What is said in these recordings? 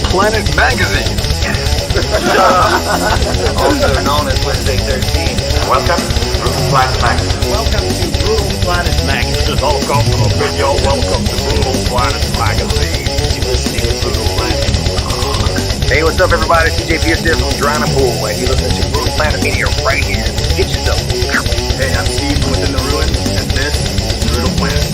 Planet Magazine. Also known as Wednesday 13. Welcome to Brutal Planet Magazine. Welcome to Brutal Planet Magazine. Welcome to Brutal Planet Magazine. You're listening to Brutal Planet. Hey, what's up, everybody? CJ Pierce here from Drowning Pool, and you're listening to Brutal Planet Media right here. Get yourself. Hey, I'm Steve from Within the Ruins, and this is Brutal Planet.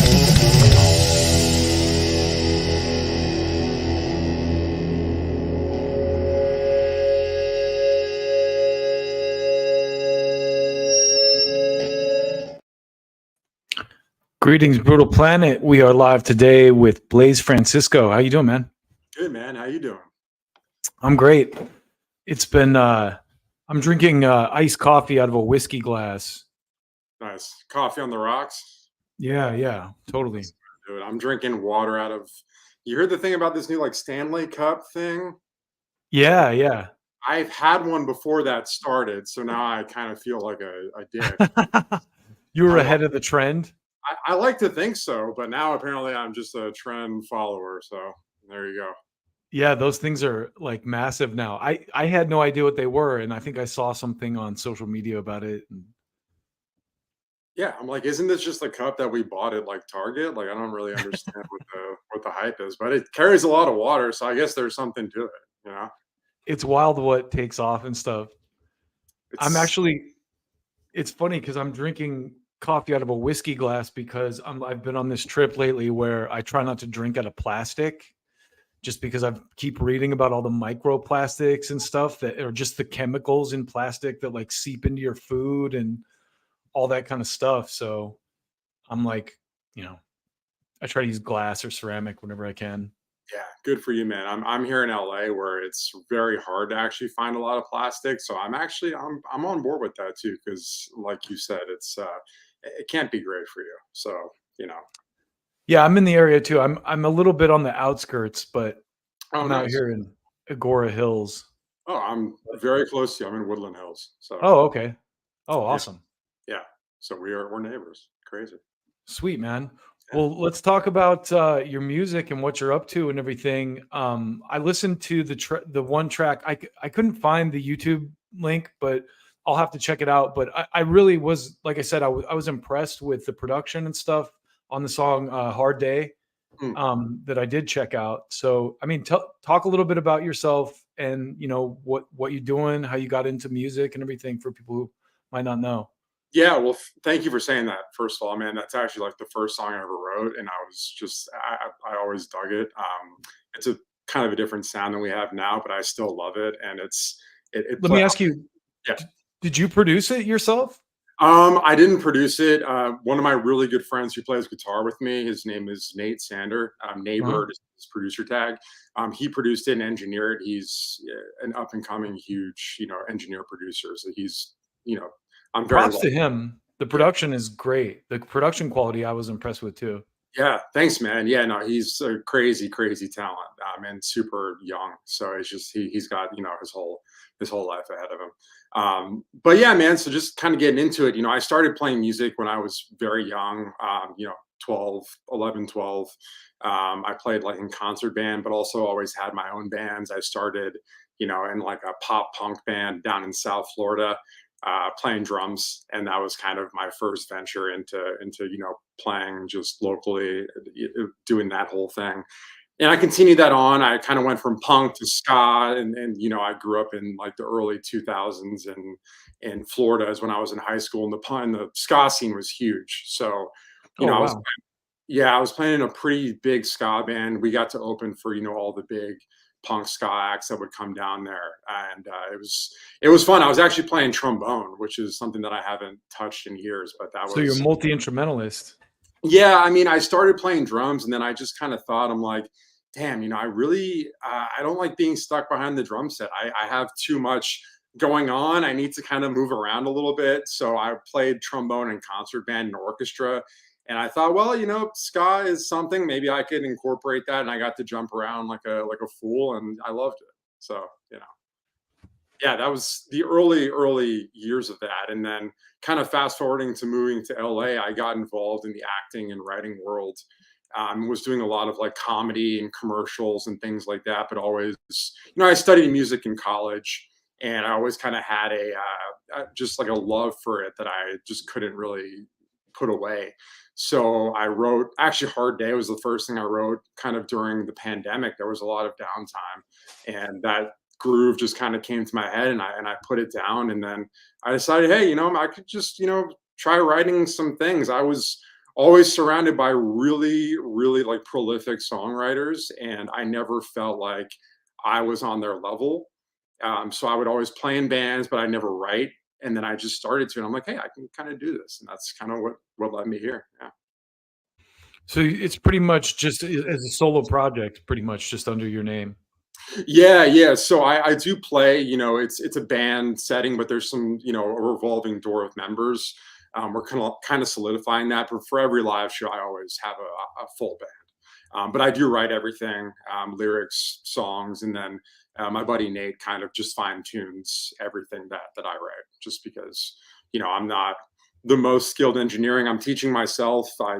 Greetings, Brutal Planet. We are live today with Blaze Francisco. How you doing, man? Good, man. How you doing? I'm great. It's been I'm drinking iced coffee out of a whiskey glass. Nice. Coffee on the rocks? Yeah, totally. Dude, I'm drinking water out of... You heard the thing about this new, like, Stanley Cup thing? Yeah. I've had one before that started, so now I kind of feel like a dick. You were ahead of the trend. I like to think so, but now apparently I'm just a trend follower, so there you go. Yeah, those things are like massive now. I had no idea what they were, and I think I saw something on social media about it. Yeah, I'm like, isn't this just a cup that we bought at like Target? Like, I don't really understand what the hype is, but it carries a lot of water, so I guess there's something to it, you know? It's wild what takes off and stuff. It's funny because I'm drinking coffee out of a whiskey glass because I've been on this trip lately where I try not to drink out of plastic, just because I keep reading about all the microplastics and stuff that are just the chemicals in plastic that like seep into your food and all that kind of stuff. So I'm like, I try to use glass or ceramic whenever I can. Yeah, good for you, man. I'm here in LA where it's very hard to actually find a lot of plastic, so I'm on board with that too, because like you said, it can't be great for you. So Yeah, I'm in the area too. I'm a little bit on the outskirts, but I'm out nice. here in Agora Hills. Oh, I'm very close to you. I'm in Woodland Hills. So Oh, okay. Oh, awesome. yeah. So we're neighbors. Crazy. Sweet, man. Well, let's talk about your music and what you're up to and everything. I listened to the one track. I couldn't find the YouTube link, but I'll have to check it out. But I really was, like I said, I was impressed with the production and stuff on the song "Hard Day" that I did check out. So, I mean, talk a little bit about yourself and what you're doing, how you got into music and everything for people who might not know. Yeah, well, thank you for saying that. First of all, man, that's actually like the first song I ever wrote, and I always dug it. It's a kind of a different sound than we have now, but I still love it. And Let me ask you, Yeah. Did you produce it yourself? I didn't produce it. One of my really good friends who plays guitar with me, his name is Nate Sander. Neighbor is his producer tag. He produced it and engineered it. He's an up and coming huge, engineer producer. So he's, I'm very props to him. The production is great. The production quality I was impressed with too. Yeah, thanks, man. Yeah, no, he's a crazy talent, and super young. So it's just he's got his whole life ahead of him. But yeah, man. So just kind of getting into it. I started playing music when I was very young. 11, 12. I played like in concert band, but also always had my own bands. I started, in like a pop punk band down in South Florida. Playing drums, and that was kind of my first venture into playing just locally, doing that whole thing. And I continued that on. I kind of went from punk to ska, and I grew up in like the early 2000s, and in Florida is when I was in high school, and the ska scene was huge. So I was playing in a pretty big ska band. We got to open for all the big punk ska acts that would come down there, and it was fun. I was actually playing trombone, which is something that I haven't touched in years, but that was... So you're a multi-instrumentalist. Yeah, I mean, I started playing drums, and then I just kind of thought, I'm like, damn, I really I don't like being stuck behind the drum set. I have too much going on. I need to kind of move around a little bit. So I played trombone in concert band and orchestra. And I thought, well, ska is something, maybe I could incorporate that. And I got to jump around like a fool, and I loved it. So, yeah, that was the early years of that. And then kind of fast forwarding to moving to LA, I got involved in the acting and writing world. Was doing a lot of like comedy and commercials and things like that, but always, I studied music in college, and I always kind of had just like a love for it that I just couldn't really put away. So I wrote, actually, Hard Day was the first thing I wrote kind of during the pandemic. There was a lot of downtime, and that groove just kind of came to my head, and I put it down, and then I decided, hey, I could just, try writing some things. I was always surrounded by really, really like prolific songwriters, and I never felt like I was on their level. So I would always play in bands, but I never write. And then I just started to, and I'm like, hey, I can kind of do this, and that's kind of what led me here. Yeah. So it's pretty much just as a solo project, pretty much just under your name. Yeah, yeah. So I do play. It's a band setting, but there's some a revolving door of members. We're kind of solidifying that. But for every live show, I always have a full band. But I do write everything, lyrics, songs, and then my buddy Nate kind of just fine tunes everything that I write. Just because I'm not the most skilled engineering. I'm teaching myself. I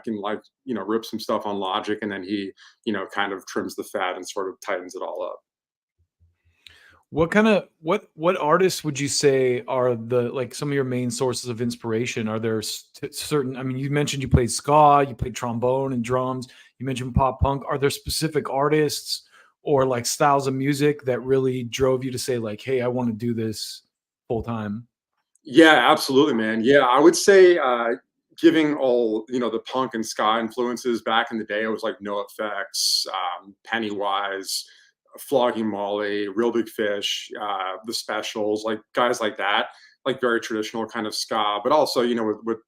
can rip some stuff on Logic, and then he kind of trims the fat and sort of tightens it all up. What artists would you say are the like some of your main sources of inspiration? Are there certain? I mean, you mentioned you played ska, you played trombone and drums. You mentioned pop punk. Are there specific artists or like styles of music that really drove you to say like, "Hey, I want to do this full time"? Yeah, absolutely, man. Yeah, I would say giving all the punk and ska influences back in the day, it was like No Effects, Pennywise, Flogging Molly, Real Big Fish, the Specials, like guys like that, like very traditional kind of ska, but also with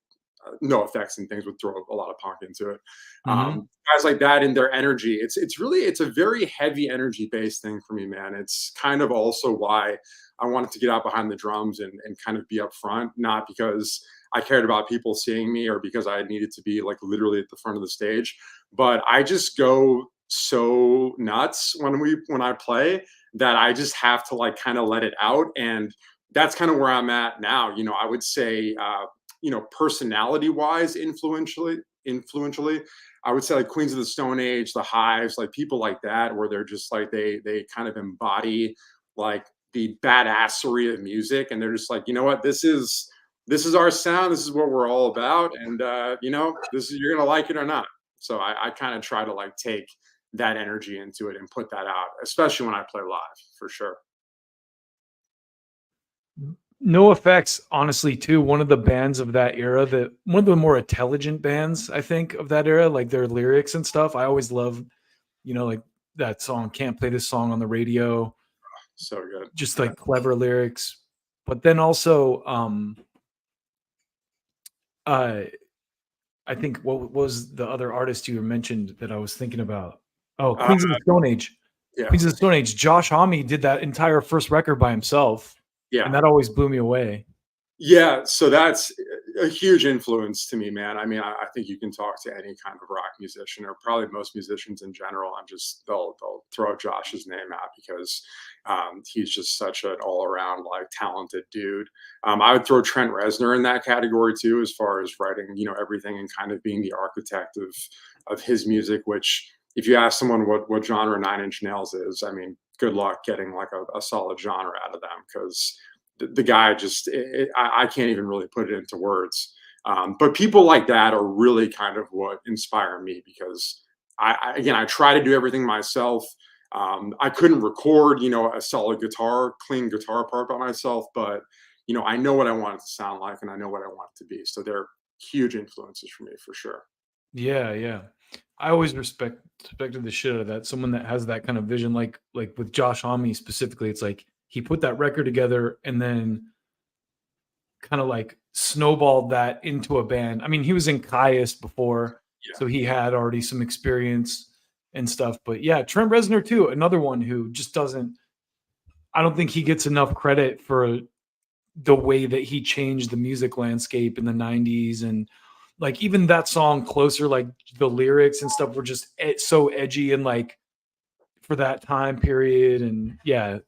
no effects and things would throw a lot of punk into it. Hmm. Guys like that in their energy, it's a very heavy energy based thing for me, man. It's kind of also why I wanted to get out behind the drums and kind of be up front, not because I cared about people seeing me or because I needed to be like literally at the front of the stage, but I just go so nuts when I play that I just have to like kind of let it out. And that's kind of where I'm at now. I would say personality wise, influentially, I would say like Queens of the Stone Age, the Hives, like people like that, where they're just like they kind of embody like the badassery of music, and they're just like, what, this is our sound, this is what we're all about, and this is, you're gonna like it or not. So I kind of try to like take that energy into it and put that out, especially when I play live, for sure. No Effects, honestly, too, one of the bands of that era, that one of the more intelligent bands, I think, of that era, like their lyrics and stuff. I always love, like that song, Can't Play This Song on the Radio, So good. just Yeah. like clever lyrics. But then also, uh, I think what was the other artist you mentioned that I was thinking about? Oh, Uh, Queens of the Stone Age. yeah. Queens of the Stone Age. Josh Homme did that entire first record by himself, Yeah. and that always blew me away. Yeah, so that's a huge influence to me, man. I mean, I think you can talk to any kind of rock musician, or probably most musicians in general, and just they'll throw Josh's name out because he's just such an all around like talented dude. I would throw Trent Reznor in that category too, as far as writing, everything and kind of being the architect of his music. Which, if you ask someone what genre Nine Inch Nails is, I mean, good luck getting like a solid genre out of them, because the guy just I can't even really put it into words. But people like that are really kind of what inspire me, because I try to do everything myself. I couldn't record a solid clean guitar part by myself, but I know what I want it to sound like, and I know what I want it to be. So they're huge influences for me, for sure. Yeah, yeah. I always respected the shit out of that. Someone that has that kind of vision, like with Josh Homme specifically, it's like he put that record together and then kind of like snowballed that into a band. I mean, he was in Caius before, Yeah. so he had already some experience and stuff. But yeah, Trent Reznor too, another one who just doesn't. I don't think he gets enough credit for the way that he changed the music landscape in the '90s, and like even that song Closer, like the lyrics and stuff were just so edgy and like for that time period. And yeah,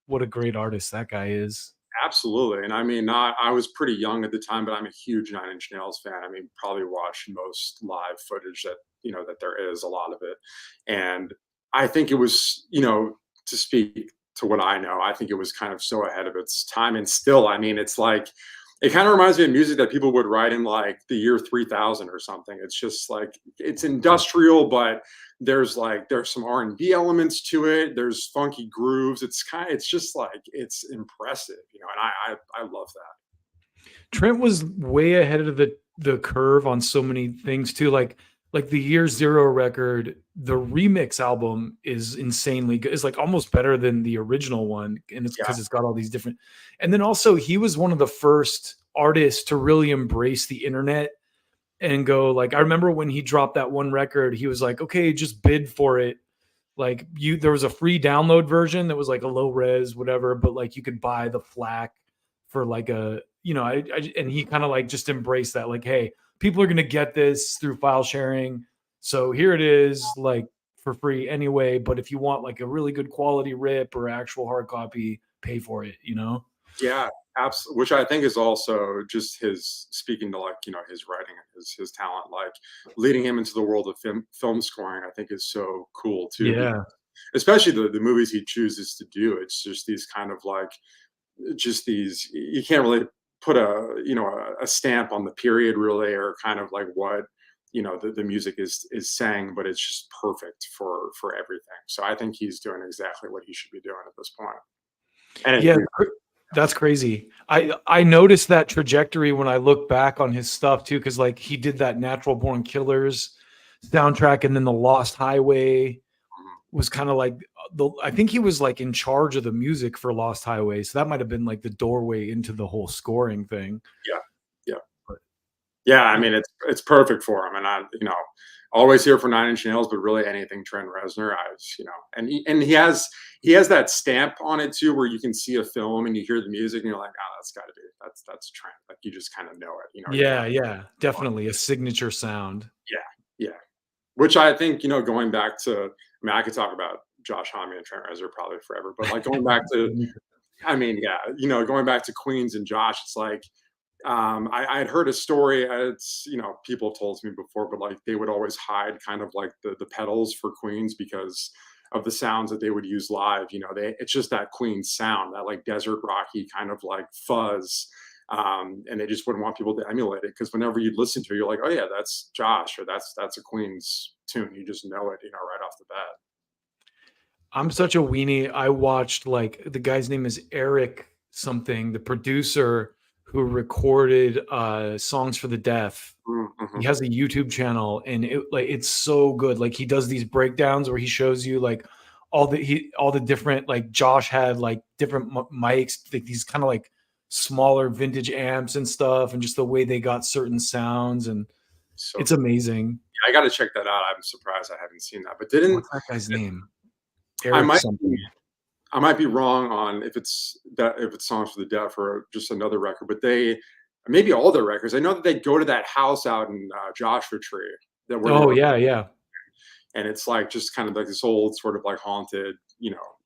what a great artist that guy is. Absolutely, and I mean, I was pretty young at the time, but I'm a huge Nine Inch Nails fan. I mean, probably watched most live footage that that there is, a lot of it, and I think it was, to speak to what I know, I think it was kind of so ahead of its time, and still, I mean, it's like it kind of reminds me of music that people would write in like the year 3000 or something. It's just like it's industrial, but there's some R&B elements to it. There's funky grooves. It's just like it's impressive, and I love that. Trent was way ahead of the curve on so many things too. Like the Year Zero record, the remix album is insanely good. It's like almost better than the original one, and it's Yeah. because it's got all these different. And then also, he was one of the first artists to really embrace the internet and go like. I remember when he dropped that one record, he was like, "Okay, just bid for it." Like there was a free download version that was like a low res, whatever, but like you could buy the FLAC for like a, and he kind of like just embraced that, like, hey, people are gonna get this through file sharing, so here it is, like for free anyway. But if you want like a really good quality rip or actual hard copy, pay for it. Yeah, absolutely. Which I think is also just his speaking to like his writing and his talent, like leading him into the world of film scoring. I think is so cool too, Yeah, especially the movies he chooses to do. It's just these kind of like just these you can't really put a stamp on the period really, or kind of like what the music is saying, but it's just perfect for everything. So I think he's doing exactly what he should be doing at this point. And yeah. That's crazy. I noticed that trajectory when I look back on his stuff too, because like he did that Natural Born Killers soundtrack, and then the Lost Highway was kind of like I think he was like in charge of the music for Lost Highway, so that might have been like the doorway into the whole scoring thing. yeah, yeah, But yeah. I mean, it's perfect for him, and I always here for Nine Inch Nails, but really anything Trent Reznor, and he has that stamp on it too, where you can see a film and you hear the music and you're like, oh, that's got to be that's Trent. Like you just kind of know it, yeah, definitely a signature sound. Yeah, yeah. Which I think going back to, I mean, I could talk about Josh Homme and Trent Reznor probably forever, but like going back to, I mean, yeah, going back to Queens and Josh, it's like I had heard a story. It's people told me before, but like they would always hide kind of like the pedals for Queens because of the sounds that they would use live. It's just that Queens sound, that like desert rocky kind of like fuzz. And they just wouldn't want people to emulate it because whenever you'd listen to it, you're like, oh yeah, that's Josh, or that's a Queens tune. You just know it, right off the bat. I'm such a weenie. I watched like the guy's name is Eric something, the producer who recorded Songs for the Deaf. Mm-hmm. He has a YouTube channel, and it's so good. Like he does these breakdowns where he shows you like all the different, like Josh had like different mics, like these kind of like smaller vintage amps and stuff, and just the way they got certain sounds, and So it's amazing. yeah, I got to check that out. I'm surprised I haven't seen that. But didn't What's that guy's name? I Eric might something. I might be wrong on if it's Songs for the Deaf or just another record, but they maybe all their records. I know that they go to that house out in Joshua Tree that where Oh yeah. and it's like just kind of like this old sort of like haunted,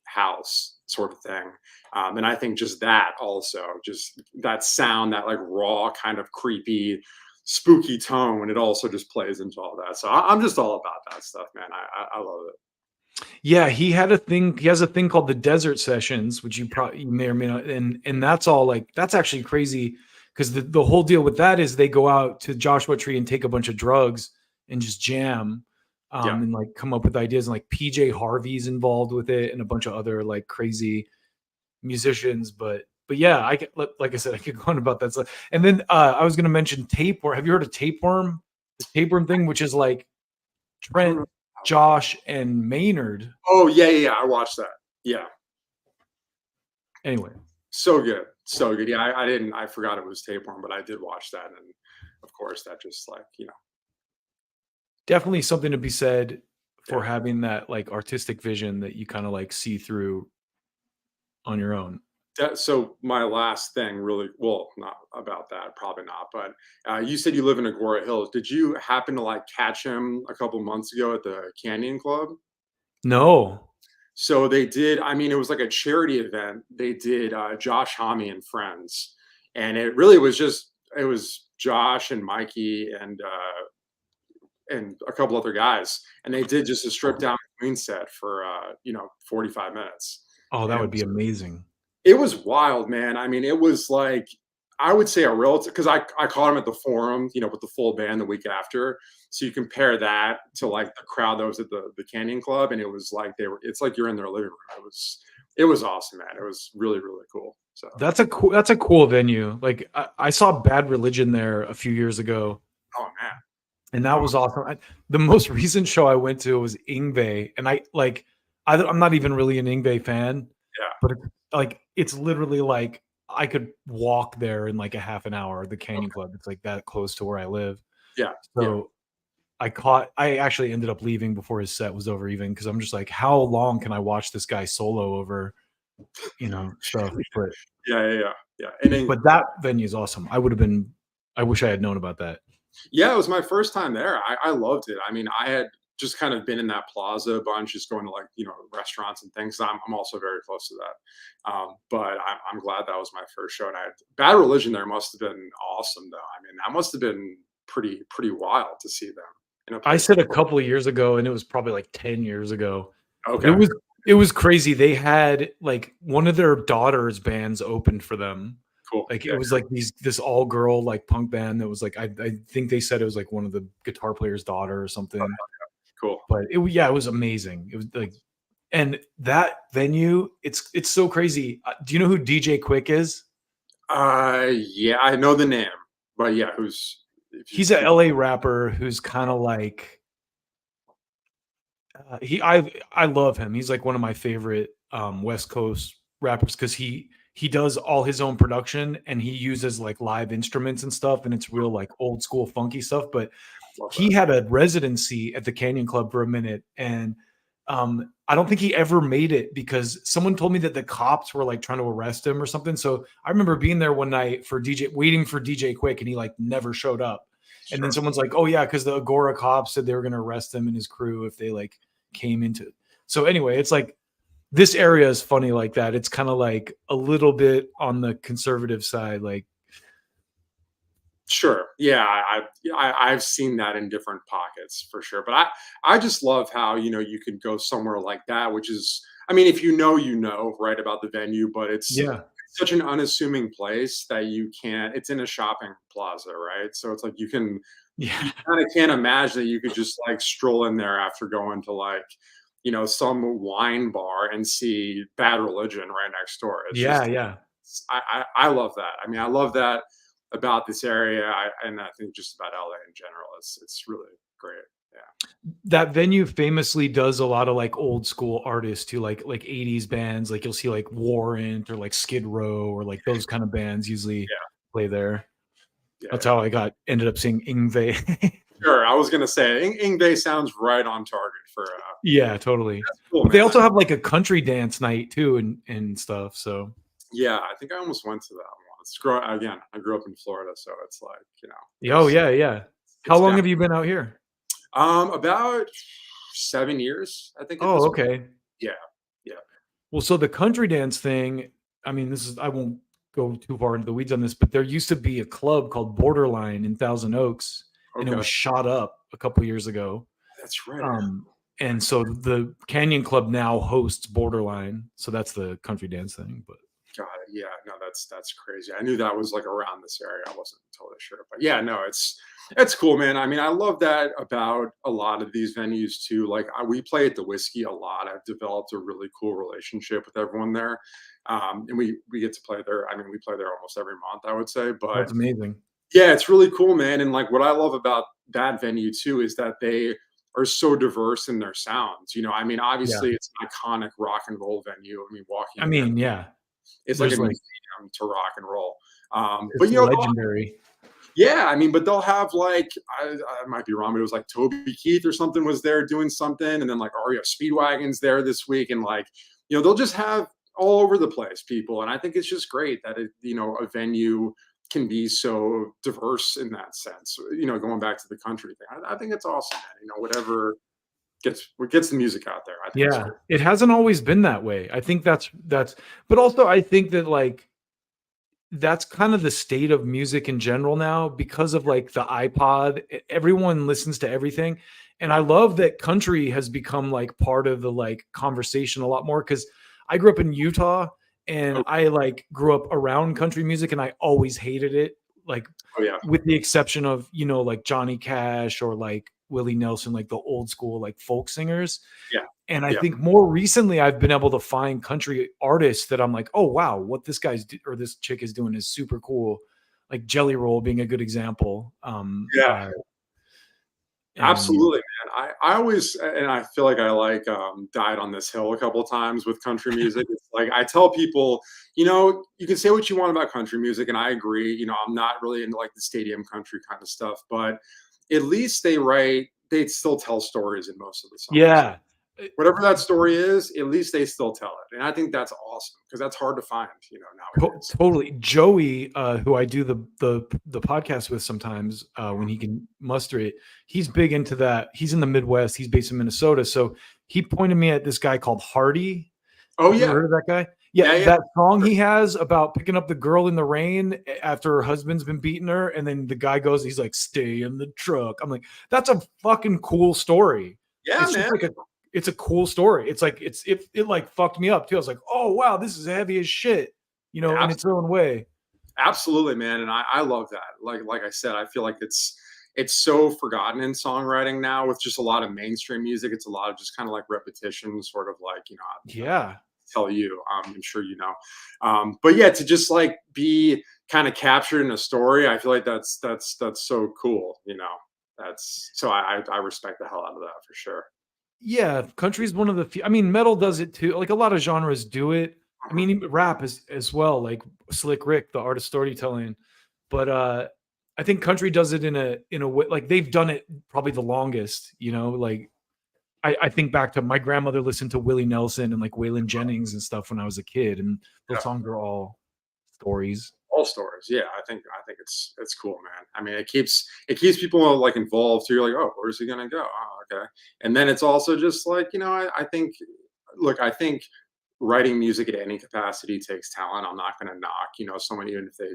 house sort of thing. And I think just that also, just that sound, that like raw kind of creepy, spooky tone, it also just plays into all that. So I'm just all about that stuff, man. I love it. Yeah, he had a thing. He has a thing called the Desert Sessions, which you may or may not. And that's all like that's actually crazy because the whole deal with that is they go out to Joshua Tree and take a bunch of drugs and just jam, Yeah. and like come up with ideas. And like PJ Harvey's involved with it and a bunch of other like crazy musicians. But yeah, like I said, I could go on about that stuff. And then I was going to mention Tapeworm. Have you heard of Tapeworm? The Tapeworm thing, which is like Trent, Josh, and Maynard. Oh yeah. I watched that. Yeah. Anyway, So good. So good. Yeah, I forgot it was Tapeworm, but I did watch that. And of course that just like, definitely something to be said for Yeah. having that like artistic vision that you kind of like see through on your own. So my last thing really, well, not about that, probably not, but you said you live in Agora Hills. Did you happen to like catch him a couple months ago at the Canyon Club? No. So they did, I mean, it was like a charity event. They did Josh Homme and Friends. And it really was just, it was Josh and Mikey and a couple other guys. And they did just a stripped down Queen set for, 45 minutes. Oh, that And would be amazing. it was wild, man. I mean, it was like, I would say a relative, because I caught him at the Forum, with the full band the week after. So you compare that to like the crowd that was at the Canyon Club, and it was like it's like you're in their living room. It was awesome, man. It was really, really cool. So That's a cool venue. Like I saw Bad Religion there a few years ago, oh man. and that was awesome. The most recent show I went to was Ingve, and I'm not even really an Ingve fan. Yeah. But it's literally like I could walk there in like a half an hour. The Canyon Club, it's like that close to where I live. Yeah. So I actually ended up leaving before his set was over, even because I'm just like, how long can I watch this guy solo over, stuff? But Yeah. And then, but that venue is awesome. I wish I had known about that. yeah, it was my first time there. I loved it. I mean, I had just kind of been in that plaza a bunch, just going to like, restaurants and things. I'm also very close to that. But I'm glad that was my first show. And Bad Religion there must have been awesome though. I mean, that must have been pretty wild to see them. I said a couple of years ago, and it was probably like 10 years ago. Okay. It was crazy. They had like one of their daughter's bands opened for them. Cool. Like it was like this all girl like punk band that was like I think they said it was like one of the guitar player's daughter or something. Cool. But it was amazing. It was like, and that venue, it's so crazy. Do you know who DJ Quick is? Yeah, I know the name, but yeah, He's a LA rapper who's kind of like I love him. He's like one of my favorite West Coast rappers because he does all his own production and he uses like live instruments and stuff, and it's real like old school funky stuff. But he had a residency at the Canyon Club for a minute, and I don't think he ever made it because someone told me that the cops were like trying to arrest him or something. So I remember being there one night waiting for DJ Quick, and he like never showed up. Sure. And then someone's like, "Oh yeah, because the Agora cops said they were going to arrest him and his crew if they like came into." So anyway, it's like this area is funny like that. It's kind of like a little bit on the conservative side, like. Sure. Yeah, I've seen that in different pockets for sure. But I just love how, you could go somewhere like that, which is, I mean, if right, about the venue, but it's such an unassuming place that it's in a shopping plaza, right? So it's like you kind of can't imagine that you could just like stroll in there after going to like, some wine bar and see Bad Religion right next door. I love that. I mean, I love that about this area, and I think just about LA in general. It's really great. Yeah. That venue famously does a lot of like old school artists too, like 80s bands. Like you'll see like Warrant or like Skid Row or like those kind of bands usually play there. That's how I ended up seeing Ingve. Sure, I was gonna say Ingve sounds right on target for. Yeah, totally. Cool, but they also have like a country dance night too and stuff. So. Yeah, I think I almost went to that one. Again, I grew up in Florida, so it's like, Oh yeah. How long have you been out here? About 7 years, I think. Oh, okay. Yeah. Well, so the country dance thing, I mean, I won't go too far into the weeds on this, but there used to be a club called Borderline in Thousand Oaks, and it was shot up a couple years ago. That's right. And so the Canyon Club now hosts Borderline, so that's the country dance thing. But got it. Yeah, no, that's crazy. I knew that was like around this area. I wasn't totally sure, but yeah, no, it's cool, man. I mean, I love that about a lot of these venues too. Like we play at the Whiskey a lot. I've developed a really cool relationship with everyone there, and we get to play there. I mean, we play there almost every month, I would say. But that's amazing. Yeah, it's really cool, man. And like what I love about that venue too is that they are so diverse in their sounds. I mean, obviously it's an iconic rock and roll venue. I mean, walking. I mean, yeah. It's like a museum to rock and roll. But legendary. Yeah, I mean, but they'll have like I might be wrong, but it was like Toby Keith or something was there doing something, and then like REO Speedwagon's there this week, and like they'll just have all over the place people, and I think it's just great that a venue can be so diverse in that sense. Going back to the country thing, I think it's awesome. Man. Whatever gets the music out there. I think it's Yeah, great. it hasn't always been that way. I think that's but also I think that like that's kind of the state of music in general now because of like the iPod. Everyone listens to everything. And I love that country has become like part of the like conversation a lot more because I grew up in Utah and Oh, I like grew up around country music and I always hated it. Like oh yeah, with the exception of, like Johnny Cash or like Willie Nelson, like the old school like folk singers. yeah, And I yeah. think more recently I've been able to find country artists that I'm like, oh wow, what this or this chick is doing is super cool. Like Jelly Roll being a good example. Yeah. And Absolutely, man. I always and I feel like I died on this hill a couple of times with country music. It's like I tell people, you can say what you want about country music, and I agree. I'm not really into like the stadium country kind of stuff, but at least they still tell stories in most of the songs. yeah, Whatever that story is, at least they still tell it. And I think that's awesome because that's hard to find, nowadays. totally. Joey, who I do the podcast with sometimes when he can muster it, he's big into that. He's in the Midwest. He's based in Minnesota, so he pointed me at this guy called Hardy. Oh Have you ever yeah. heard of that guy? Yeah, Yeah. that song he has about picking up the girl in the rain after her husband's been beating her, and then the guy goes, he's like, "Stay in the truck." I'm like, that's a fucking cool story. Yeah, It's man. just like it's a cool story. It's like it like fucked me up too. I was like, oh wow, this is heavy as shit, in its own way. Absolutely, man, and I love that. Like I said, I feel like it's so forgotten in songwriting now with just a lot of mainstream music. It's a lot of just kind of like repetition, sort of like Yeah. tell you. I'm sure you know, but yeah, to just like be kind of captured in a story, I feel like that's so cool. That's so I respect the hell out of that for sure. Yeah, country is one of the few. I mean, metal does it too. Like a lot of genres do it. I mean, even rap as well, like Slick Rick, the art of storytelling. But I think country does it in a way like they've done it probably the longest. Like I think back to my grandmother listened to Willie Nelson and like Waylon Jennings and stuff when I was a kid, and those Yeah. songs are all stories. All stories, yeah. I think it's cool, man. I mean, it keeps people like involved. So you're like, oh, where's he gonna go? Oh, okay. And then it's also just like, I think, look, I think writing music at any capacity takes talent. I'm not gonna knock, someone even if they,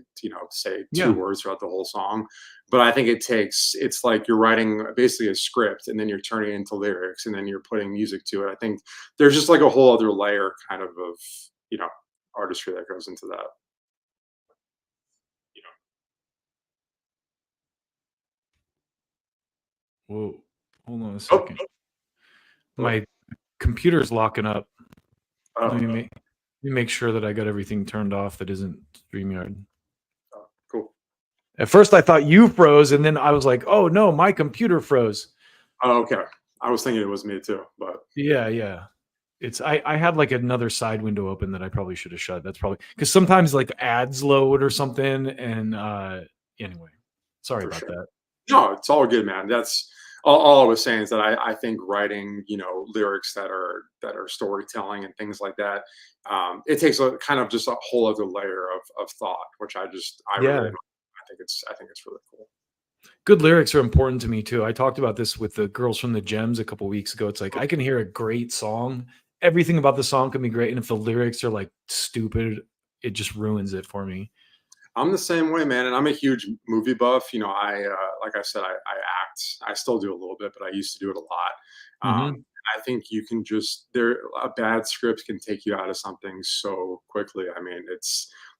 say two Yeah, words throughout the whole song. But I think it's like you're writing basically a script and then you're turning it into lyrics and then you're putting music to it. I think there's just like a whole other layer of you know artistry that goes into that. whoa, hold on a Oh, second. My computer's locking up. oh, Let me make sure that I got everything turned off that isn't StreamYard. oh, cool. At first, I thought you froze, and then I was like, "Oh no, my computer froze." Oh, okay. I was thinking it was me too, but Yeah. It's I had like another side window open that I probably should have shut. That's probably because sometimes like ads load or something. And anyway, sorry for about sure. that. No, it's all good, man. That's all I was saying is that I think writing, lyrics that are storytelling and things like that, it takes a kind of just a whole other layer of thought, which I really Yeah, admire. I think it's really cool. good lyrics are important to me too. I talked about this with the girls from the Gems a couple weeks ago. It's like I can hear a great song. Everything about the song can be great, and if the lyrics are like stupid, it just ruins it for me. I'm the same way, man, and I'm a huge movie buff. Like I said, I act. I still do a little bit, but I used to do it a lot. Hmm. I think you can a bad script can take you out of something so quickly. I mean,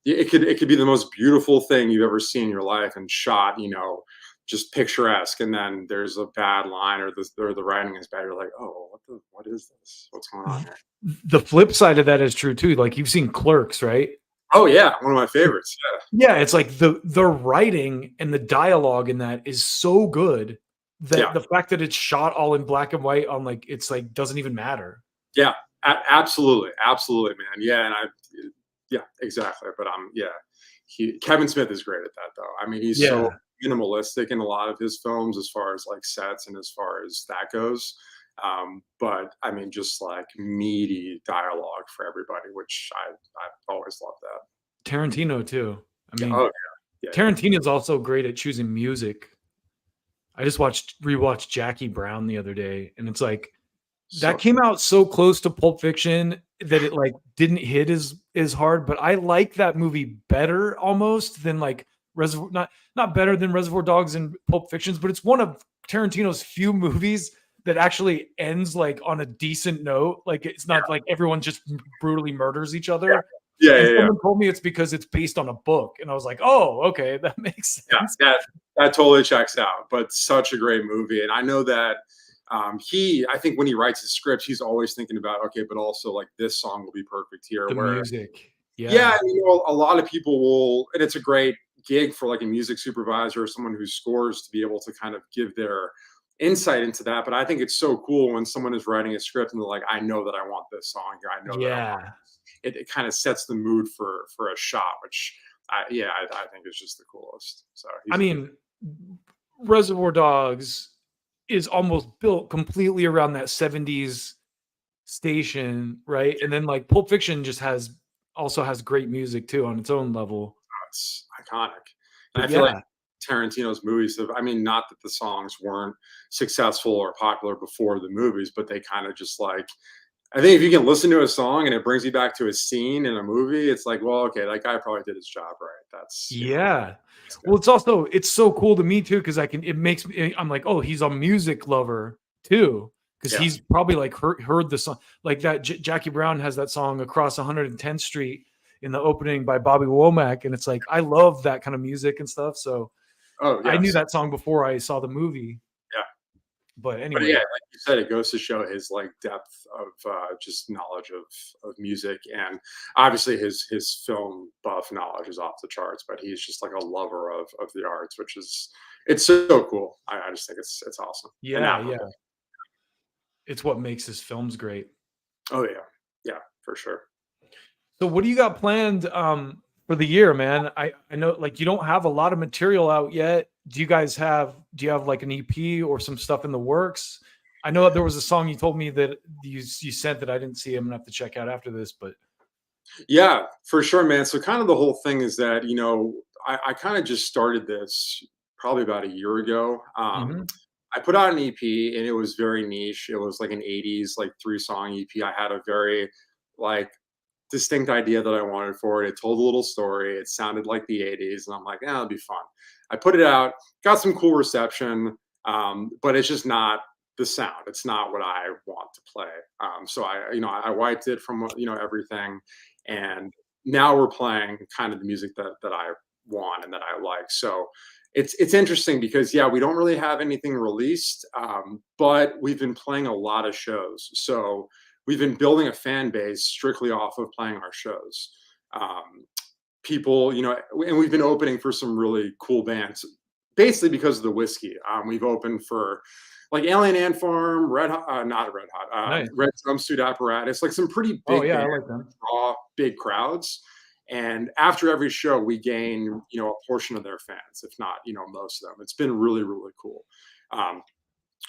it could be the most beautiful thing you've ever seen in your life and shot, just picturesque, and then there's a bad line or the writing is bad. You're like, oh, what is this? What's going on here? The flip side of that is true too. Like you've seen Clerks, right? Oh yeah, one of my favorites. Yeah, it's like the writing and the dialogue in that is so good that Yeah. the fact that it's shot all in black and white on like it's like doesn't even matter. Yeah, absolutely, absolutely, man. Yeah, yeah, exactly. But yeah, Kevin Smith is great at that, though. I mean, he's so Yeah. minimalistic in a lot of his films, as far as like sets and as far as that goes. But I mean, just like meaty dialogue for everybody, which I always love that. Tarantino too. I Yeah, mean, oh yeah, Tarantino's also great at choosing music. I just rewatched Jackie Brown the other day, and it's like That came out so close to Pulp Fiction that it like didn't hit as hard, but I like that movie better almost than like Reservoir, not better than Reservoir Dogs and Pulp Fictions, but it's one of Tarantino's few movies that actually ends like on a decent note. Like it's not like everyone just brutally murders each other. And someone told me it's because it's based on a book, and I was like, "Oh, okay, that makes sense." Yeah, that totally checks out. But such a great movie, and I know that I think when he writes his script, he's always thinking about, okay, but also like this song will be perfect here. The where music, yeah, you know, a lot of people will, and it's a great gig for like a music supervisor or someone who scores to be able to kind of give their insight into that. But I think it's so cool when someone is writing a script and they're like, I know that I want this song here. I know that I want yeah. it kind of sets the mood for a shot, which I think is just the coolest. So I mean, Reservoir Dogs is almost built completely around that 70s station, right? And then like Pulp Fiction just also has great music too on its own level. it's iconic. And But I feel like yeah, Tarantino's movies have, I mean, not that the songs weren't successful or popular before the movies, but they kind of just like, I think if you can listen to a song and it brings you back to a scene in a movie, it's like, well, okay, that guy probably did his job right. That's, you know, yeah. Well, it's so cool to me too because it makes me. I'm like, oh, he's a music lover too because yeah. he's probably like heard the song like that. Jackie Brown has that song "Across 110th Street" in the opening by Bobby Womack, and it's like I love that kind of music and stuff. So Oh, I knew yes. that song before I saw the movie. Yeah. But But anyway, yeah, like you said, it goes to show his like depth of just knowledge of music, and obviously his film buff knowledge is off the charts. But he's just like a lover of the arts, which is it's so cool. I just think it's awesome. And yeah, now, yeah, it's what makes his films great. oh yeah, yeah, for sure. So what do you got planned for the year, man? I know like you don't have a lot of material out yet. Do you have like an EP or some stuff in the works? I know there was a song you told me that you sent that I didn't see. I'm gonna have to check out after this, but Yeah, for sure, man. So kind of the whole thing is that, you know, I kind of just started this probably about a year ago. Mhm. I put out an EP and it was very niche. It was like an 80s, like 3-song EP. I had a very like distinct idea that I wanted for it. It told a little story. It sounded like the 80s. And I'm like, yeah, it'll be fun. I put it out, got some cool reception, but it's just not the sound. It's not what I want to play. So I wiped it from, everything. And now we're playing kind of the music that I want and that I like. So it's interesting because yeah, we don't really have anything released, but we've been playing a lot of shows. So we've been building a fan base strictly off of playing our shows. People, and we've been opening for some really cool bands, basically because of the whiskey. We've opened for like Alien Ant Farm, not Red Hot, Nice. Red Jumpsuit Apparatus, like some pretty Oh big yeah, I bands, like them. draw big crowds. And after every show, we gain, a portion of their fans, if not, most of them. It's been really, really cool. Um,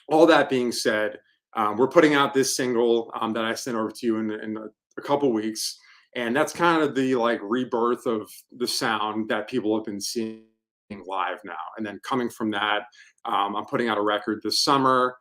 all that being said, we're putting out this single that I sent over to you in a couple weeks, and that's kind of the like rebirth of the sound that people have been seeing live now. And then coming from that, I'm putting out a record this summer,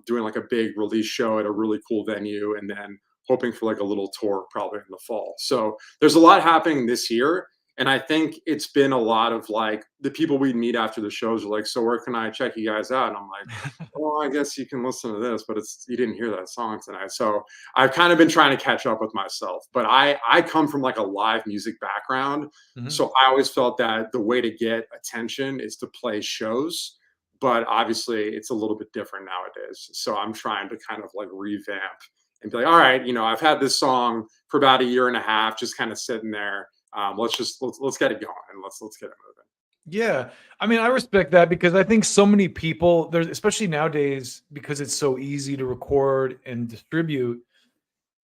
doing like a big release show at a really cool venue, and then hoping for like a little tour probably in the fall. So there's a lot happening this year. And I think it's been a lot of like the people we meet after the shows are like, so where can I check you guys out? And I'm like, well, I guess you can listen to this, but you didn't hear that song tonight. So I've kind of been trying to catch up with myself, but I come from like a live music background. Mhm. So I always felt that the way to get attention is to play shows, but obviously it's a little bit different nowadays. So I'm trying to kind of like revamp and be like, all right, I've had this song for about a year and a half, just kind of sitting there. Let's get it going and let's get it moving. Yeah. I mean, I respect that because I think so many people there's especially nowadays because it's so easy to record and distribute.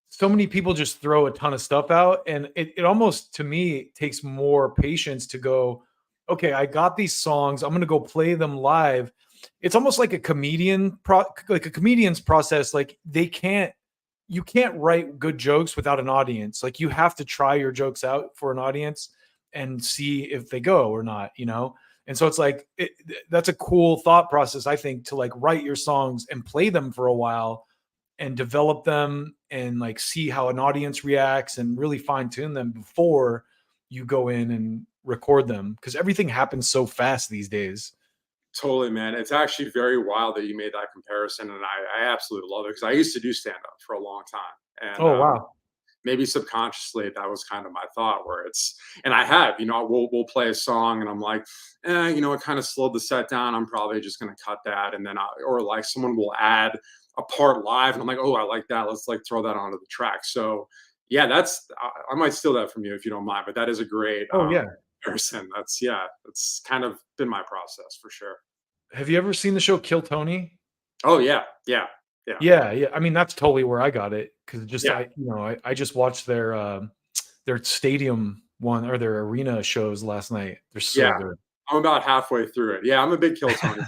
So many people just throw a ton of stuff out and it almost to me takes more patience to go, okay, I got these songs, I'm going to go play them live. It's almost like like a comedian's process. Like you can't write good jokes without an audience. Like you have to try your jokes out for an audience and see if they go or not. And so it's like that's a cool thought process, I think, to like write your songs and play them for a while and develop them and like see how an audience reacts and really fine tune them before you go in and record them, because everything happens so fast these days. Totally, man. It's actually very wild that you made that comparison, and I absolutely love it because I used to do stand up for a long time, and Oh wow. maybe subconsciously that was kind of my thought where it's, and I have, we'll play a song and I'm like, it kind of slowed the set down. I'm probably just going to cut that. And then, or like someone will add a part live and I'm like, oh, I like that. Let's like throw that onto the track. So yeah, I might steal that from you if you don't mind, but that is a great Oh yeah. comparison. That's kind of been my process for sure. Have you ever seen the show Kill Tony? Oh yeah. Yeah. Yeah. I mean, that's totally where I got it, because just Yeah. I just watched their stadium one or their arena shows last night. They're so good. I'm about halfway through it. Yeah, I'm a big Kill Tony.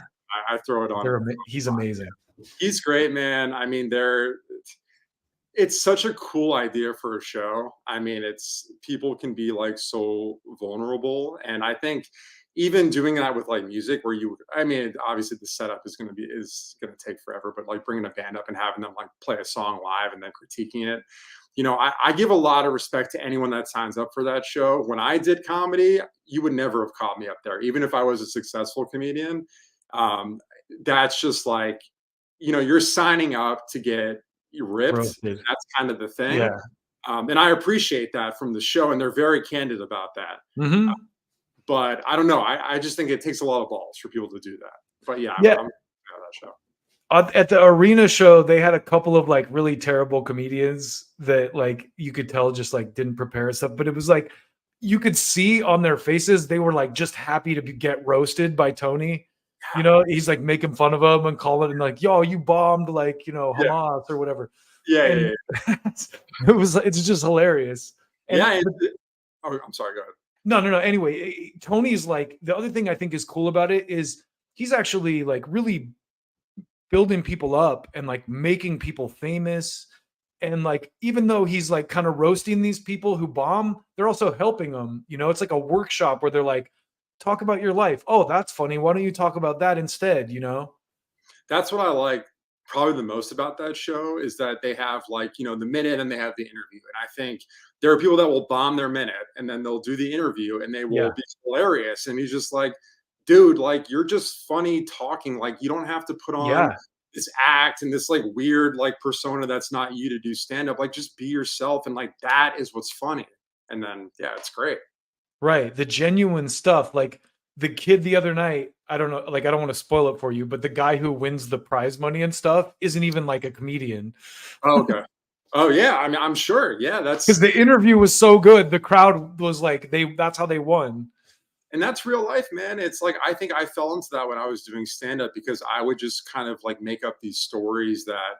I throw it on. He's amazing. He's great, man. I mean, it's such a cool idea for a show. I mean, it's people can be like so vulnerable, and I think even doing that with like music where obviously the setup is going to take forever, but like bringing a band up and having them like play a song live and then critiquing it, I give a lot of respect to anyone that signs up for that show. When I did comedy, you would never have caught me up there, even if I was a successful comedian. That's just like, you're signing up to get ripped. Roasted. That's kind of the thing. Yeah. And I appreciate that from the show, and they're very candid about that. Mm-hmm. But I don't know. I just think it takes a lot of balls for people to do that. But yeah, I'm that show. At the arena show, they had a couple of like really terrible comedians that like you could tell just like didn't prepare stuff, but it was like you could see on their faces they were like just happy to get roasted by Tony. He's like making fun of them and calling it like, "Yo, you bombed like Hamas or whatever." Yeah. It's just hilarious. I'm sorry. Go ahead. No. Anyway, Tony's like, the other thing I think is cool about it is he's actually like really building people up and like making people famous. And like, even though he's like kind of roasting these people who bomb, they're also helping them. It's like a workshop where they're like, talk about your life. Oh, that's funny. Why don't you talk about that instead? That's what I like probably the most about that show is that they have like, the minute and they have the interview. And I think there are people that will bomb their minute and then they'll do the interview and they will be hilarious. And he's just like, dude, like, you're just funny talking. Like, you don't have to put on this act and this like weird like persona that's not you to do stand up. Like, just be yourself. And like, that is what's funny. And then, it's great. Right. The genuine stuff. Like the kid the other night, I don't know, like, I don't want to spoil it for you, but the guy who wins the prize money and stuff isn't even like a comedian. Oh, okay. Oh yeah. I mean, I'm sure. Yeah. That's because the interview was so good. The crowd was like, that's how they won. And that's real life, man. It's like, I think I fell into that when I was doing stand-up because I would just kind of like make up these stories that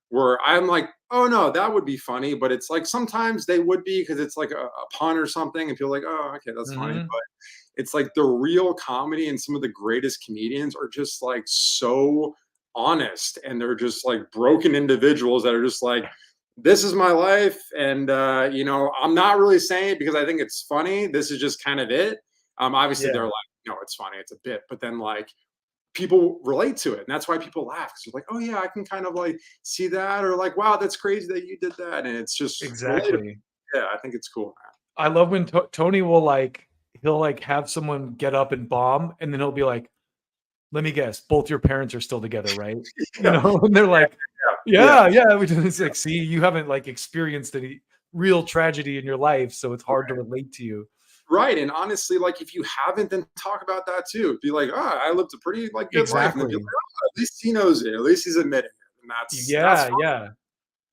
were, I'm like, oh no, that would be funny. But it's like, sometimes they would be because it's like a pun or something. And people are like, oh, okay, that's funny. But it's like the real comedy and some of the greatest comedians are just like so honest. And they're just like broken individuals that are just like, this is my life. And, I'm not really saying it because I think it's funny. This is just kind of it. Obviously they're like, no, it's funny. It's a bit, but then like people relate to it. And that's why people laugh. Cause they're like, oh yeah, I can kind of like see that. Or like, wow, that's crazy that you did that. And it's just exactly. Relatable. Yeah. I think it's cool, man. I love when Tony will like, he'll like have someone get up and bomb. And then he'll be like, let me guess, both your parents are still together, right? And they're like, yeah. It's like, see, you haven't like experienced any real tragedy in your life. So it's hard to relate to you. Right. And honestly, like if you haven't, then talk about that too. Be like, oh, I lived a pretty like good life. And then be like, oh, at least he knows it. At least he's admitting it. And that's fun.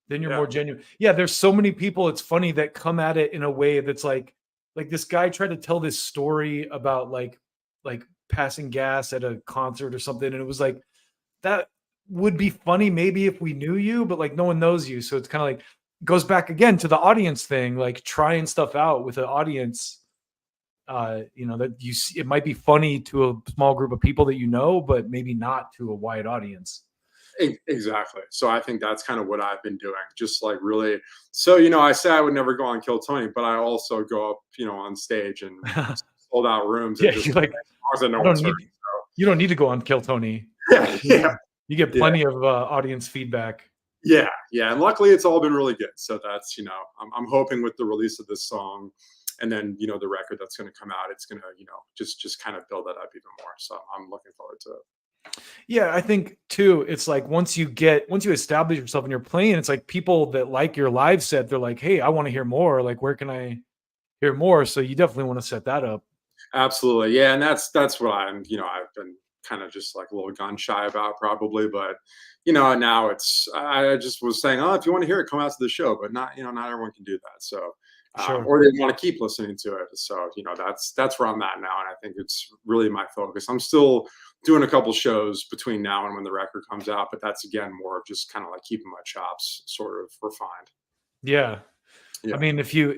Then you're more genuine. Yeah, there's so many people, it's funny, that come at it in a way that's like this guy tried to tell this story about like passing gas at a concert or something. And it was like, that would be funny maybe if we knew you, but like no one knows you. So it's kind of like, goes back again to the audience thing, like trying stuff out with the audience. That you see, it might be funny to a small group of people that but maybe not to a wide audience. Exactly. So I think that's kind of what I've been doing. Just like really. So, I say I would never go on Kill Tony, but I also go up, on stage and sold out rooms. And you're like, you don't need to go on Kill Tony. Yeah. You get plenty of audience feedback. Yeah, yeah, and luckily it's all been really good. So that's, I'm hoping with the release of this song, and then the record that's going to come out, it's going to just kind of build that up even more. So I'm looking forward to it. Yeah, I think too, it's like once you establish yourself and you're playing, it's like people that like your live set, they're like, hey, I want to hear more. Like, where can I hear more? So you definitely want to set that up. Absolutely, yeah, and that's what I've been kind of just like a little gun shy about probably, but now I just was saying, oh, if you want to hear it, come out to the show, but not everyone can do that. So Sure. or they want to keep listening to it. So that's where I'm at now, and I think it's really my focus. I'm still doing a couple shows between now and when the record comes out, but that's again more of just kind of like keeping my chops sort of refined. Yeah. Yeah. I mean, if you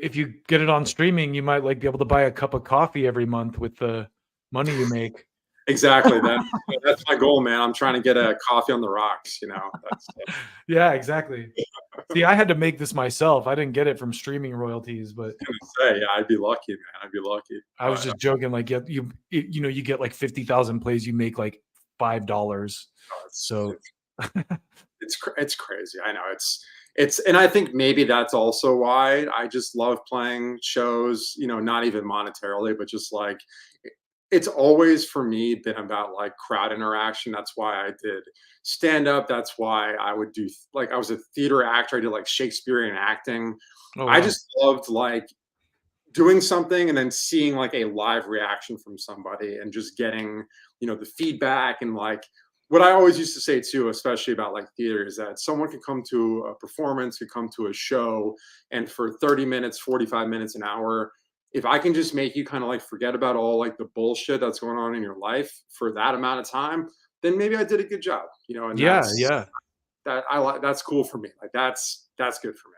get it on streaming, you might like be able to buy a cup of coffee every month with the money you make. Exactly. That's my goal, man. I'm trying to get a coffee on the rocks. That's, Yeah, exactly. See, I had to make this myself. I didn't get it from streaming royalties, but yeah, I'd be lucky, man. I'd be lucky. I was just joking. Like, yeah, you get like 50,000 plays, you make like $5. So it's crazy. I know it's, and I think maybe that's also why I just love playing shows. Not even monetarily, but just like it's always for me been about like crowd interaction. That's why I did stand up. That's why I would do like I was a theater actor. I did like Shakespearean acting. oh, I wow. just loved like doing something and then seeing like a live reaction from somebody and just getting the feedback. And like what I always used to say too, especially about like theater, is that someone could come to a performance, could come to a show, and for 30 minutes, 45 minutes, an hour, if I can just make you kind of like forget about all like the bullshit that's going on in your life for that amount of time, then maybe I did a good job. And Yeah, that's yeah. that I like. That's cool for me. Like that's good for me.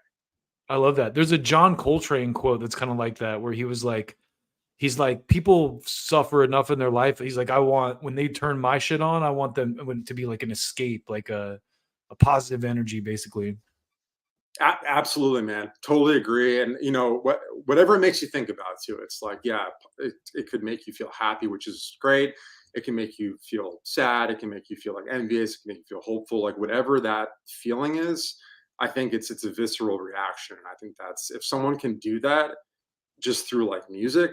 I love that. There's a John Coltrane quote that's kind of like that, where he's like, people suffer enough in their life. He's like, when they turn my shit on, I want them to be like an escape, like a positive energy, basically. Absolutely, man. Totally agree. And whatever it makes you think about too. It's like, yeah, it could make you feel happy, which is great. It can make you feel sad. It can make you feel like envious. It can make you feel hopeful. Like whatever that feeling is, I think it's a visceral reaction. And I think that's if someone can do that just through like music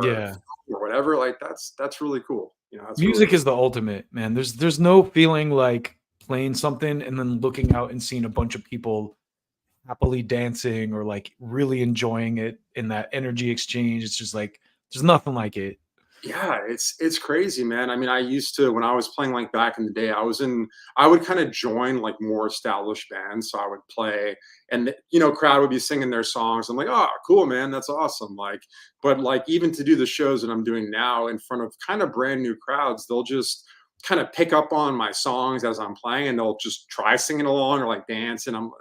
Yeah. or whatever, like that's really cool. That's Music really is the ultimate, man. There's no feeling like playing something and then looking out and seeing a bunch of people happily dancing or like really enjoying it in that energy exchange. It's just like there's nothing like it. Yeah, it's crazy, man. I mean, I used to when I was playing like back in the day, I would kind of join like more established bands. So I would play and crowd would be singing their songs. I'm like, oh, cool, man, that's awesome. Like, but like even to do the shows that I'm doing now in front of kind of brand new crowds, they'll just kind of pick up on my songs as I'm playing and they'll just try singing along or like dance. And I'm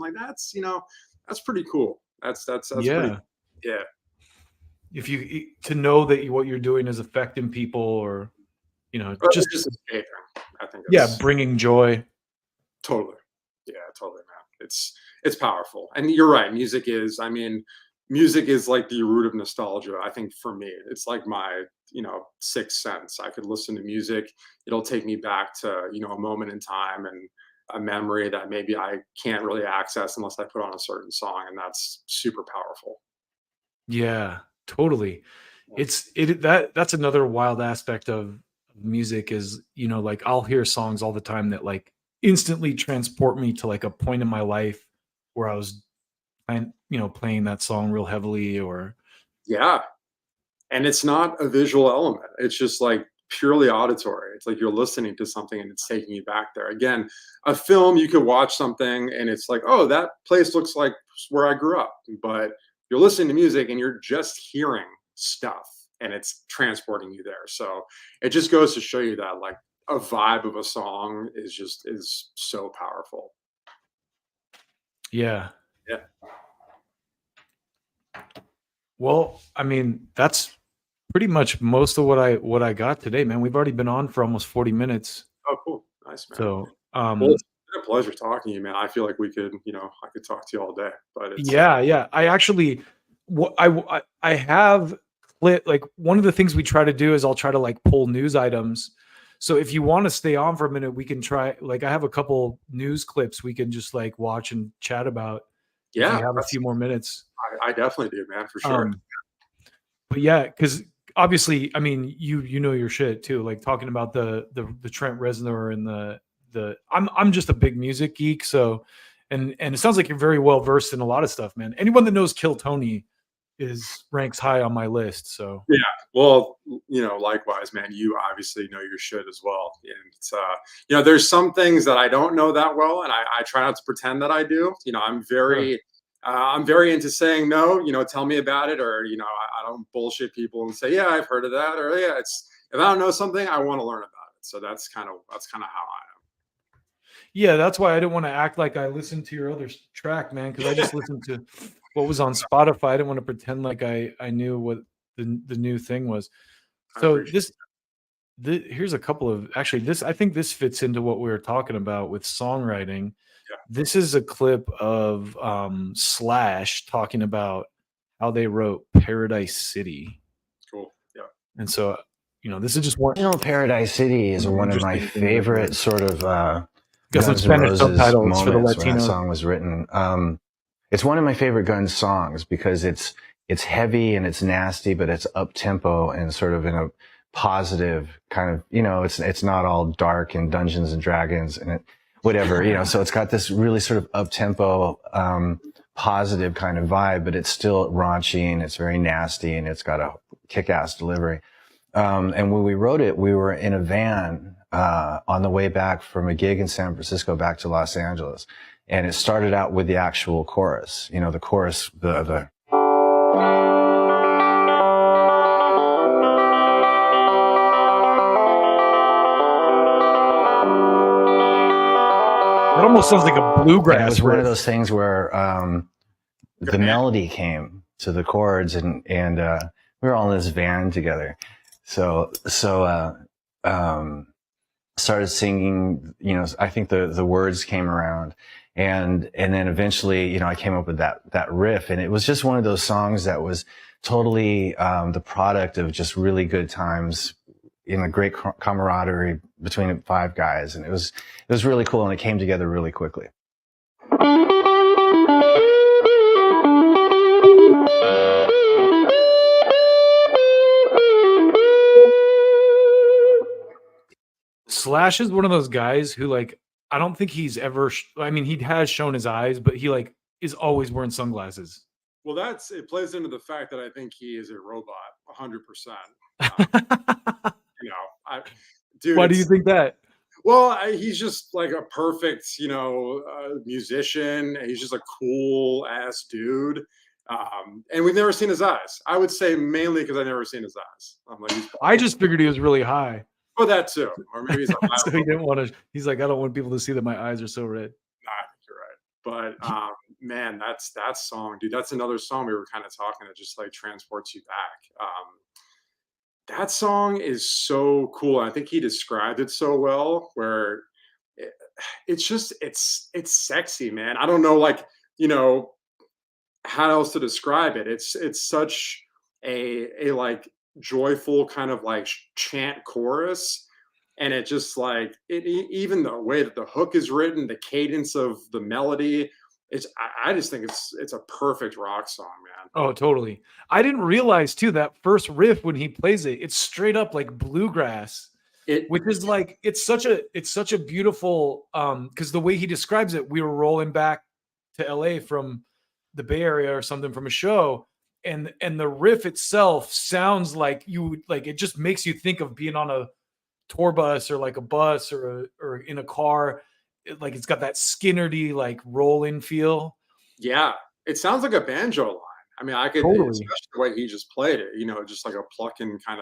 like, that's pretty cool. That's Yeah. pretty yeah. If you to know that what you're doing is affecting people or Or just escaping. I think bringing joy. totally. Yeah, totally, man. It's powerful. And you're right. Music is like the root of nostalgia. I think for me, it's like my, sixth sense. I could listen to music. It'll take me back to, a moment in time and a memory that maybe I can't really access unless I put on a certain song. And that's super powerful. Yeah, totally. That's another wild aspect of music is, like I'll hear songs all the time that like instantly transport me to like a point in my life where I was playing that song real heavily or Yeah. And it's not a visual element. It's just like purely auditory. It's like you're listening to something and it's taking you back there. Again, a film, you could watch something and it's like, oh, that place looks like where I grew up. But you're listening to music and you're just hearing stuff and it's transporting you there. So it just goes to show you that like a vibe of a song is so powerful. Yeah. Yeah. Well, I mean, that's pretty much most of what I got today, man. We've already been on for almost 40 minutes. Oh, cool. Nice, man. So, Well, it's been a pleasure talking to you, man. I feel like we could, I could talk to you all day, but it's yeah. I actually, I have like one of the things we try to do is I'll try to like pull news items. So if you want to stay on for a minute, we can try. Like, I have a couple news clips we can just like watch and chat about. If Yeah, you have a few more minutes. I definitely do, man, for sure. But yeah, because obviously, I mean, you know your shit too. Like talking about the Trent Reznor and the I'm just a big music geek, so and it sounds like you're very well versed in a lot of stuff, man. Anyone that knows Kill Tony ranks high on my list. So Yeah, well, likewise, man. You obviously know your shit as well, and it's there's some things that I don't know that well, and I try not to pretend that I do. I'm very into saying no. Tell me about it, or I don't bullshit people and say, yeah, I've heard of that, or yeah, it's if I don't know something, I want to learn about it. So that's kind of how I am. yeah, that's why I didn't want to act like I listened to your other track, man, because I just listened to what was on Spotify. I didn't want to pretend like I knew what the new thing was. So here's a couple of actually this I think this fits into what we were talking about with songwriting. Yeah. This is a clip of Slash talking about how they wrote Paradise City. Cool. Yeah. And so, this is just one. Paradise City is one of my favorite sort of got some Guns N' Spanish Roses subtitles for the moments when that Latinos. song was written. It's one of my favorite Guns songs because it's heavy and it's nasty, but it's up tempo and sort of in a positive kind of, it's not all dark and Dungeons and Dragons and whatever, so it's got this really sort of up tempo, positive kind of vibe, but it's still raunchy and it's very nasty and it's got a kick-ass delivery. And when we wrote it, we were in a van, on the way back from a gig in San Francisco back to Los Angeles. And it started out with the actual chorus, the chorus, the It almost sounds like a bluegrass. And it was one of riff. those things where the melody came to the chords, and we were all in this van together. So started singing. I think the words came around, and then eventually, I came up with that riff, and it was just one of those songs that was totally the product of just really good times in a great camaraderie between 5 guys, and it was really cool, and it came together really quickly. Slash is one of those guys who, like, I don't think he's ever. I mean, he has shown his eyes, but he like is always wearing sunglasses. Well, it plays into the fact that I think he is a robot, 100%. Dude. Why do you think that? Well, he's just like a perfect, musician. He's just a cool ass dude. And we've never seen his eyes. I would say mainly because I've never seen his eyes. I just figured he was really high. Oh, that too. Or maybe he's a so he didn't want to. He's like, I don't want people to see that my eyes are so red. I think you're right. But man, that song, dude. That's another song we were kind of talking. It just like transports you back. That song is so cool. I think he described it so well. Where it's sexy, man. I don't know, like how else to describe it. It's such a like joyful kind of like chant chorus, and it just like even the way that the hook is written, the cadence of the melody, I just think it's a perfect rock song, man. Oh, totally. I didn't realize too that first riff when he plays it, it's straight up like bluegrass. Which is like it's such a beautiful because the way he describes it, we were rolling back to LA from the Bay Area or something from a show, and the riff itself sounds like it just makes you think of being on a tour bus or like a bus or in a car. Like it's got that Skinnerdy like rolling feel. Yeah, it sounds like a banjo line. I mean, I could, totally. Especially the way he just played it, just like a plucking kind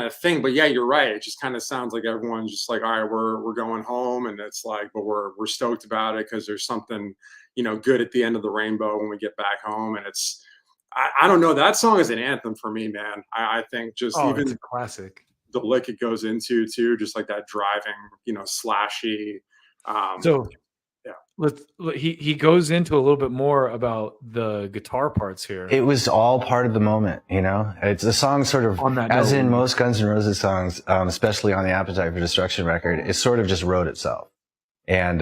of thing. But yeah, you're right. It just kind of sounds like everyone's just like, all right, we're going home, and it's like, but we're stoked about it because there's something good at the end of the rainbow when we get back home. And it's I don't know, that song is an anthem for me, man. I think just even it's a classic. The lick it goes into too, just like that driving, slashy. So He goes into a little bit more about the guitar parts here. It was all part of the moment, you know. It's a song sort of, On that as note, in most Guns N' Roses songs, especially on the Appetite for Destruction record, it sort of just wrote itself. And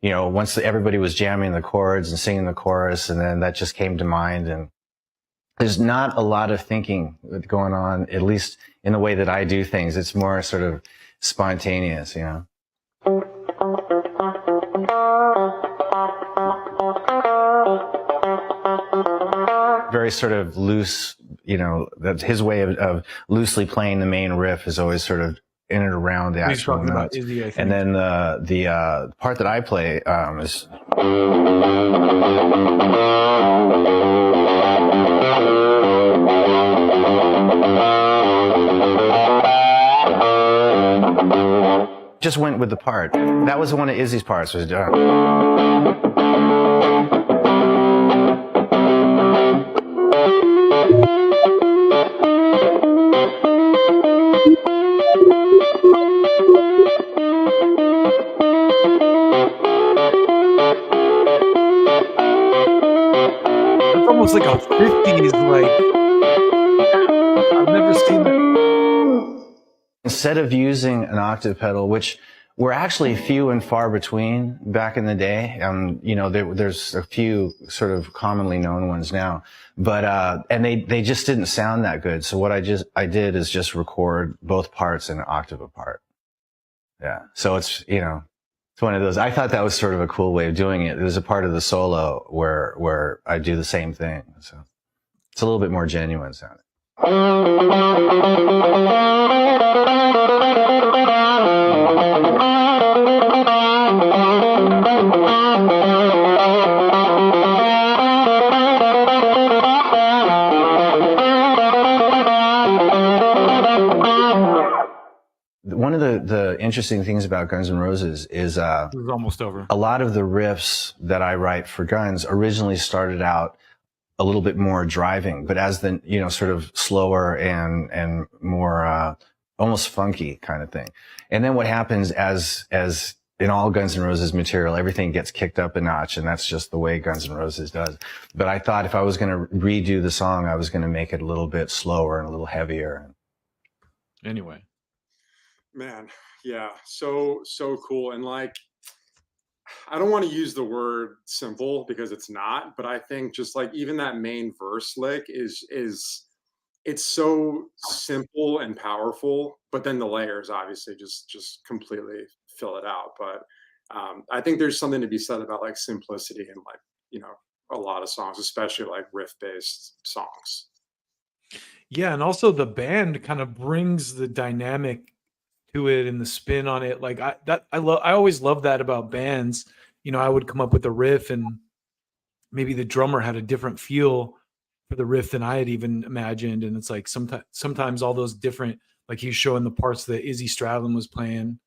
you know, once everybody was jamming the chords and singing the chorus, and then that just came to mind. And there's not a lot of thinking going on, at least in the way that I do things. It's more sort of spontaneous, you know. Very sort of loose, you know, that's his way of loosely playing the main riff is always sort of in and around the He's actual talking about notes. Izzy, I think. And then the part that I play is just went with the part. That was one of Izzy's parts. Was It's almost like a 50s, like, I've never seen that. instead of using an octave pedal, which were actually few and far between back in the day, you know, there's a few sort of commonly known ones now, but and they just didn't sound that good. So what I did is just record both parts in an octave apart. Yeah. So it's, you know, it's one of those. I thought that was sort of a cool way of doing it. There's a part of the solo where I do the same thing. So it's a little bit more genuine sounding. One of the interesting things about Guns N' Roses is It was almost over. a lot of the riffs that I write for Guns originally started out a little bit more driving, but as the, you know, sort of slower and more almost funky kind of thing. And then what happens as in all Guns N' Roses material, everything gets kicked up a notch, and that's just the way Guns N' Roses does. But I thought if I was going to redo the song, I was going to make it a little bit slower and a little heavier. Anyway. Man, yeah, so cool. And like, I don't want to use the word simple because it's not, but I think just like even that main verse lick is it's so simple and powerful, but then the layers obviously just completely fill it out. But I think there's something to be said about like simplicity in like, you know, a lot of songs, especially like riff based songs. Yeah, and also the band kind of brings the dynamic to it and the spin on it. Like I always love that about bands. You know, I would come up with a riff and maybe the drummer had a different feel for the riff than I had even imagined. And it's like sometimes all those different, like he's showing the parts that Izzy Stradlin was playing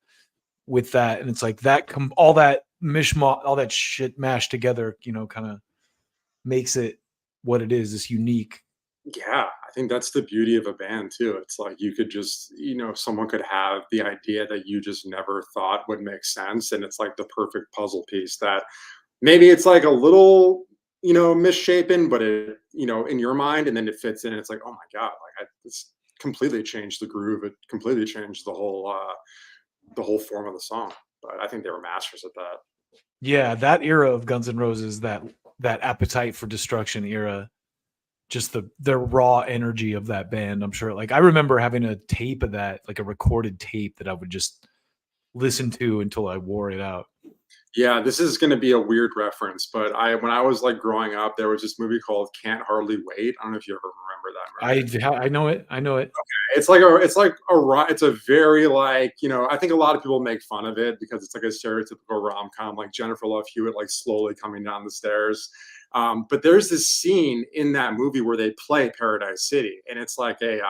with that, and it's like that all that mishmash, all that shit mashed together, you know, kind of makes it what it is, this unique. Yeah, I think that's the beauty of a band too. It's like you could just, you know, someone could have the idea that you just never thought would make sense. And it's like the perfect puzzle piece that maybe it's like a little, you know, misshapen, but it, you know, in your mind, and then it fits in. It's like, oh my God, like it's completely changed the groove. It completely changed the whole form of the song. But I think they were masters at that. Yeah, that era of Guns N' Roses, that Appetite for Destruction era, just the raw energy of that band. I'm sure, like I remember having a tape of that, like a recorded tape that I would just listen to until I wore it out. Yeah, this is going to be a weird reference, but when I was like growing up, there was this movie called Can't Hardly Wait. I don't know if you ever remember that movie. I know it. I know it. It's a very like, you know, I think a lot of people make fun of it because it's like a stereotypical rom-com, like Jennifer Love Hewitt like slowly coming down the stairs. But there's this scene in that movie where they play Paradise City, and it's like a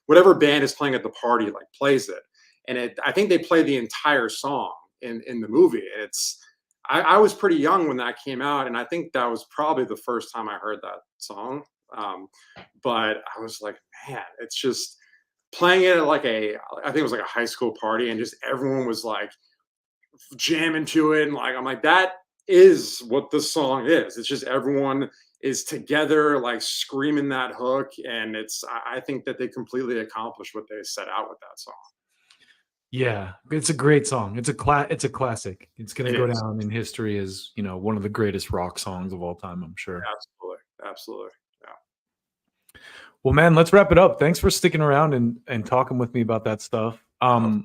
whatever band is playing at the party like plays it, and I think they play the entire song in the movie. And I was pretty young when that came out, and I think that was probably the first time I heard that song. But I was like, man, it's just playing it at like I think it was like a high school party, and just everyone was like jamming to it, and like I'm like that is what the song is. It's just everyone is together, like screaming that hook, and I think that they completely accomplished what they set out with that song. Yeah, it's a great song. It's a classic. It's gonna It go is. down in history as, you know, one of the greatest rock songs of all time, I'm sure. Absolutely, absolutely. Yeah. Well, man, let's wrap it up. Thanks for sticking around and talking with me about that stuff. Yeah.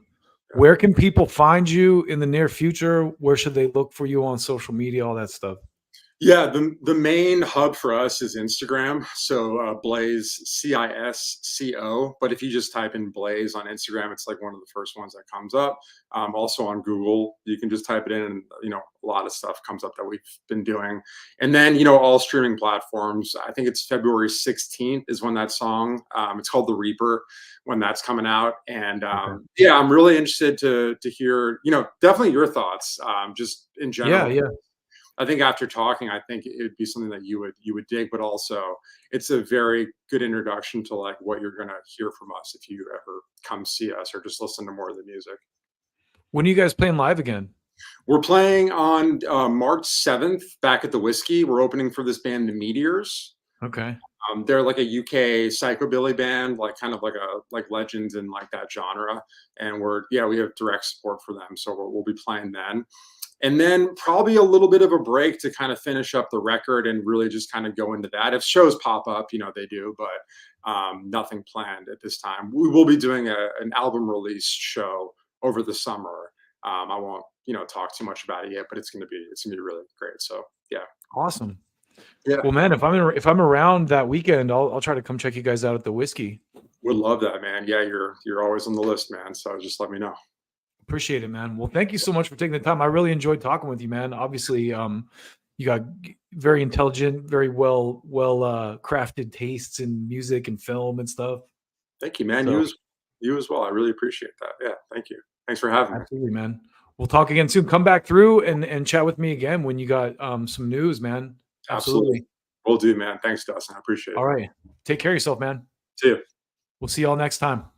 Where can people find you in the near future? Where should they look for you on social media, all that stuff? Yeah, the main hub for us is Instagram. So Blaze, CISCO. But if you just type in Blaze on Instagram, it's like one of the first ones that comes up. Also on Google, you can just type it in, and you know, a lot of stuff comes up that we've been doing. And then, you know, all streaming platforms. I think it's February 16th is when that song. It's called The Reaper, when that's coming out. And yeah, I'm really interested to hear, you know, definitely your thoughts, just in Yeah, general. yeah. I think after talking, I think it would be something that you would dig, but also it's a very good introduction to like what you're gonna hear from us if you ever come see us or just listen to more of the music. When are you guys playing live again? We're playing on March 7th back at the Whiskey. We're opening for this band, The Meteors. Okay. They're like a UK psychobilly band, like kind of like legends in like that genre. And we have direct support for them, so we'll be playing then. And then probably a little bit of a break to kind of finish up the record and really just kind of go into that. If shows pop up, you know, they do, but nothing planned at this time. We will be doing an album release show over the summer. I won't, you know, talk too much about it yet, but it's gonna be really great. So yeah. Awesome. Yeah. Well, man, if I'm around that weekend, I'll try to come check you guys out at the Whiskey. Would love that, man. Yeah, you're always on the list, man. So just let me know. Appreciate it, man. Well, thank you so much for taking the time. I really enjoyed talking with you, man. Obviously, you got very intelligent, very well crafted tastes in music and film and stuff. Thank you, man. So, You as well. I really appreciate that. Yeah, thank you. Thanks for having me. absolutely, man. We'll talk again soon. Come back through and chat with me again when you got some news, man. Absolutely. Will do, man. Thanks, Dustin. I appreciate it. All right. Take care of yourself, man. See you. We'll see y'all next time.